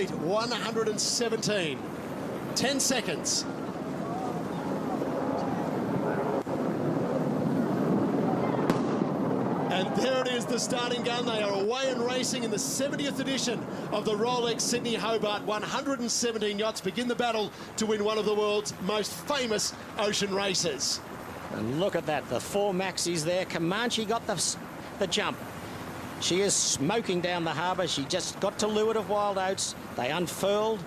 complete, 117. 10 seconds. And there it is, the starting gun. They are away and racing in the 70th edition of the Rolex Sydney Hobart. 117 yachts begin the battle to win one of the world's most famous ocean races. And look at that, the 4 maxis there. Comanche got the jump. She is smoking down the harbour. She just got to leeward of Wild Oats. They unfurled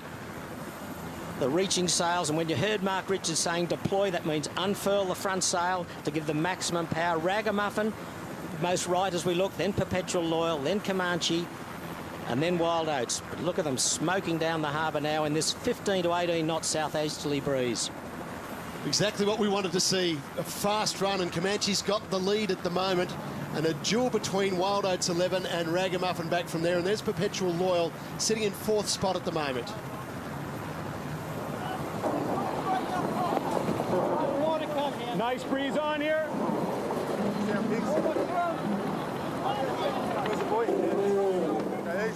the reaching sails, and when you heard Mark Richards saying deploy, that means unfurl the front sail to give them maximum power. Ragamuffin, most right as we look, then Perpetual Loyal, then Comanche, and then Wild Oats. But look at them smoking down the harbour now in this 15 to 18 knot southeasterly breeze. Exactly what we wanted to see, a fast run, and Comanche's got the lead at the moment, and a duel between Wild Oats 11 and Ragamuffin back from there, and there's Perpetual Loyal sitting in 4th spot at the moment. Nice breeze on here. Where's the boy? Okay,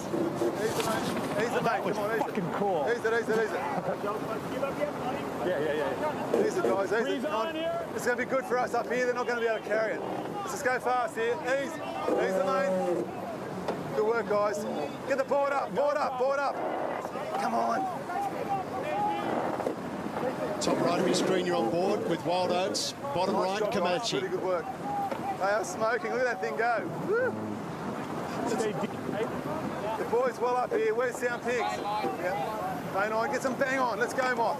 easy, mate. Come on, easy. Fucking cool. Easy. Yeah. Easy, guys, easy. Breeze on here. It's going to be good for us up here. They're not going to be able to carry it. Let's just go fast here. Easy, mate. Good work, guys. Get the board up. Come on. Top right of your screen, you're on board with Wild Oats. Bottom right, Nice job, Comanche. guys. Really good work. They are smoking. Look at that thing go. Woo. Stay deep. The boys well up here. Where's Sound Pigs? Yeah. Bang on. Get some bang on. Let's go, Mott.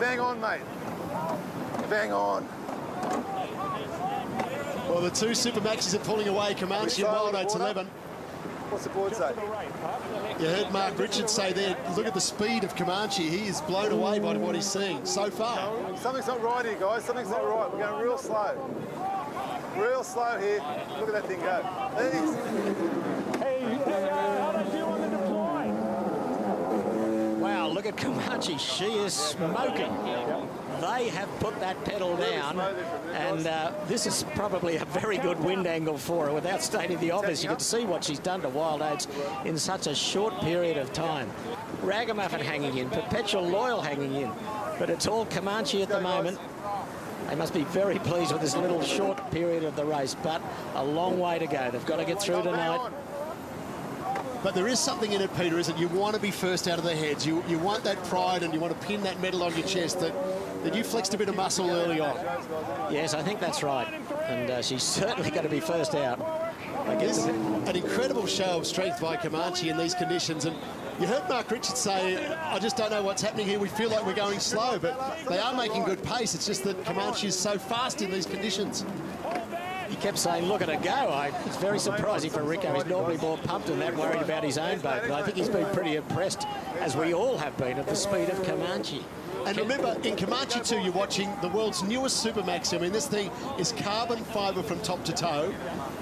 Bang on, mate. Bang on. Well, the 2 Super Maxis are pulling away, Comanche and Wild Oats 11. What's the board say? You heard Mark Richards say there, look at the speed of Comanche. He is blown away by what he's seeing so far. Something's not right here, guys. Something's not right. We're going real slow. Real slow here. Look at that thing go. Easy. Hey, how do you feel on the deploy? Wow, look at Comanche. She is smoking. They have put that pedal down, and this is probably a very good wind angle for her. Without stating the obvious, you can see what she's done to Wild Oats in such a short period of time. Ragamuffin hanging in, Perpetual Loyal hanging in, but it's all Comanche at the moment. They must be very pleased with this little short period of the race, but a long way to go. They've got to get through tonight. But there is something in it, Peter, isn't it? You want to be first out of their heads. You want that pride, and you want to pin that medal on your chest that you flexed a bit of muscle early on. Yes, I think that's right. And she's certainly going to be first out. I guess an incredible show of strength by Comanche in these conditions. And you heard Mark Richards say, I just don't know what's happening here. We feel like we're going slow, but they are making good pace. It's just that Comanche is so fast in these conditions. He kept saying, look at her go. It's very surprising for Rico. He's normally more pumped and that worried about his own boat. But I think he's been pretty impressed, as we all have been, at the speed of Comanche. And remember, in Comanche 2, you're watching the world's newest Super Maxi. I mean, this thing is carbon fibre from top to toe.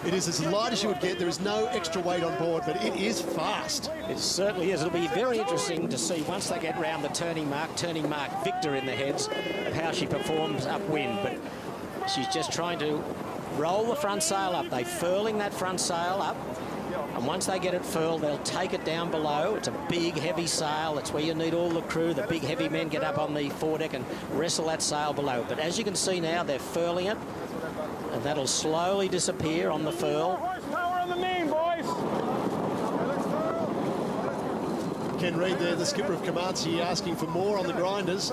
It is as light as you would get. There is no extra weight on board, but it is fast. It certainly is. It'll be very interesting to see once they get round the turning mark Victor in the heads, how she performs upwind. But she's just trying to roll the front sail up. They're furling that front sail up. And once they get it furled, they'll take it down below. It's a big, heavy sail. That's where you need all the crew. The big, heavy men get up on the foredeck and wrestle that sail below. But as you can see now, they're furling it. And that'll slowly disappear on the furl. Horsepower on the main, boys. Ken Reid there, the skipper of Comanche, asking for more on the grinders.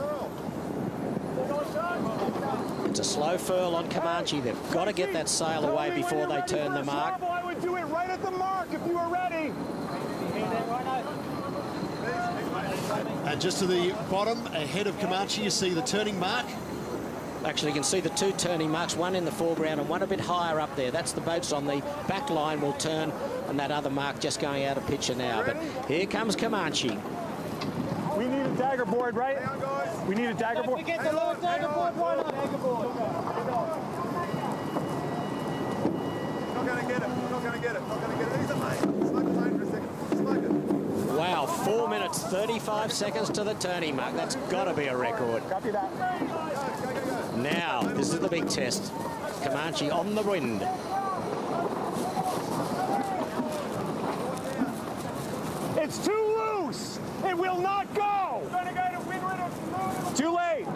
It's a slow furl on Comanche. They've got to get that sail away before they turn the mark. I would do it right at the mark if you were ready. And just to the bottom, ahead of Comanche, you see the turning mark. Actually, you can see the 2 turning marks, one in the foreground and one a bit higher up there. That's the boats on the back line will turn, and that other mark just going out of picture now. But here comes Comanche. We need a dagger board, right? We need a dagger board. We get the lowest dagger board, why not? Dagger board. Not going to get it. He's a mate. Smoke the mate for a second. Smoke it. Wow, 4 minutes, 35 seconds to the turning mark. That's got to be a record. Copy that. Now, this is the big test. Comanche on the wind. It's too loose. It not go. Trying to go to windward or too late.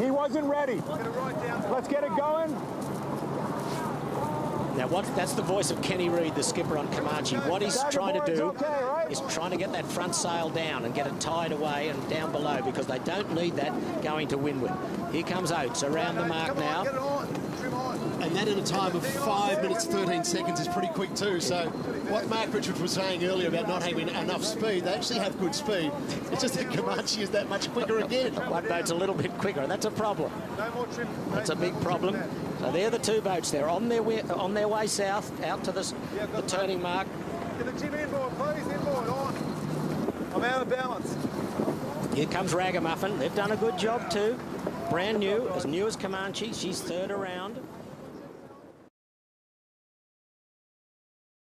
He wasn't ready. Let's get it going. Now, that's the voice of Kenny Reid, the skipper on Comanche. What he's trying to do right? is trying to get that front sail down and get it tied away and down below, because they don't need that going to windward. Here comes Oates around the mark now. And that in a time of 5 minutes 13 seconds is pretty quick too. So what Mark Richards was saying earlier about not having enough speed, they actually have good speed. It's just that Comanche is that much quicker again. One boat's a little bit quicker, and that's a problem. That's a big problem. So they're the two boats. They're on their way south, out to the turning mark. Get the jib inboard, please. Inboard, on. I'm out of balance. Here comes Ragamuffin. They've done a good job too. Brand new as Comanche. She's third around.